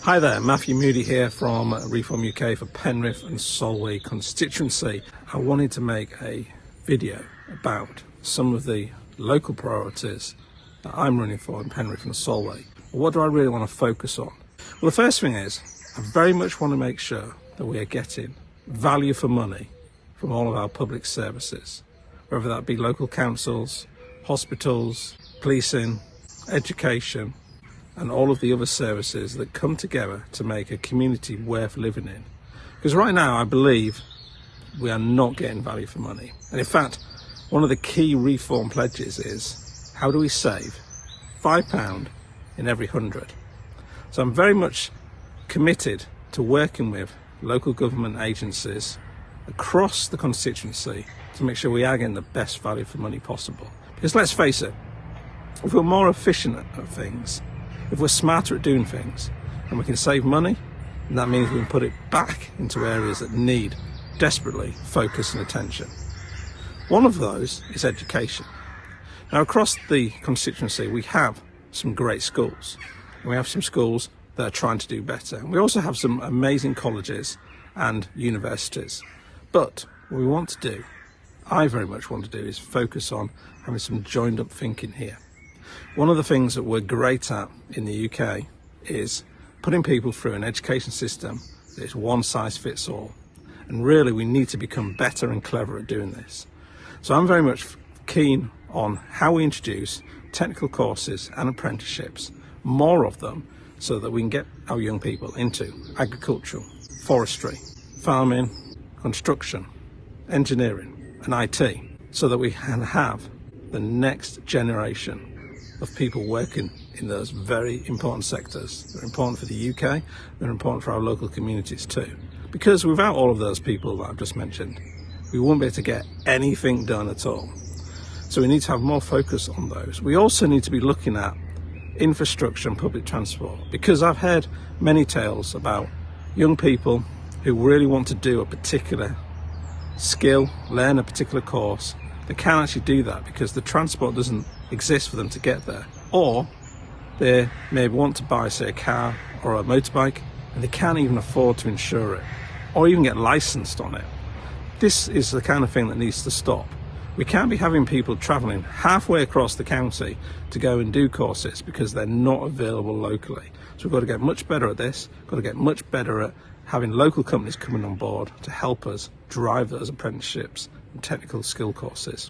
Hi there, Matthew Moody here from ReformUK for Penrith and Solway constituency. I wanted to make a video about some of the local priorities that I'm running for in Penrith and Solway. What do I really want to focus on? Well, the first thing is, I very much want to make sure that we are getting value for money from all of our public services, whether that be local councils, hospitals, policing, education, and all of the other services that come together to make a community worth living in. Because right now I believe we are not getting value for money. And in fact, one of the key reform pledges is, how do we save £5 in every 100? So I'm very much committed to working with local government agencies across the constituency to make sure we are getting the best value for money possible. Because let's face it, if we're more efficient at things, if we're smarter at doing things and we can save money, then that means we can put it back into areas that need desperately focus and attention. One of those is education. Now, across the constituency we have some great schools, and we have some schools that are trying to do better, and we also have some amazing colleges and universities. But what we want to do, I very much want to do, is focus on having some joined up thinking here. One of the things that we're great at in the UK is putting people through an education system that is one size fits all. And really we need to become better and clever at doing this. So I'm very much keen on how we introduce technical courses and apprenticeships, more of them, so that we can get our young people into agricultural, forestry, farming, construction, engineering and IT, so that we can have the next generation of people working in those very important sectors. They're important for the UK, they're important for our local communities too. Because without all of those people that I've just mentioned, we won't be able to get anything done at all. So we need to have more focus on those. We also need to be looking at infrastructure and public transport, because I've heard many tales about young people who really want to do a particular skill, learn a particular course. They can't actually do that because the transport doesn't exist for them to get there, or they may want to buy, say, a car or a motorbike and they can't even afford to insure it or even get licensed on it. This is the kind of thing that needs to stop. We can't be having people travelling halfway across the county to go and do courses because they're not available locally. So we've got to get much better at this, got to get much better at having local companies coming on board to help us drive those apprenticeships and technical skill courses.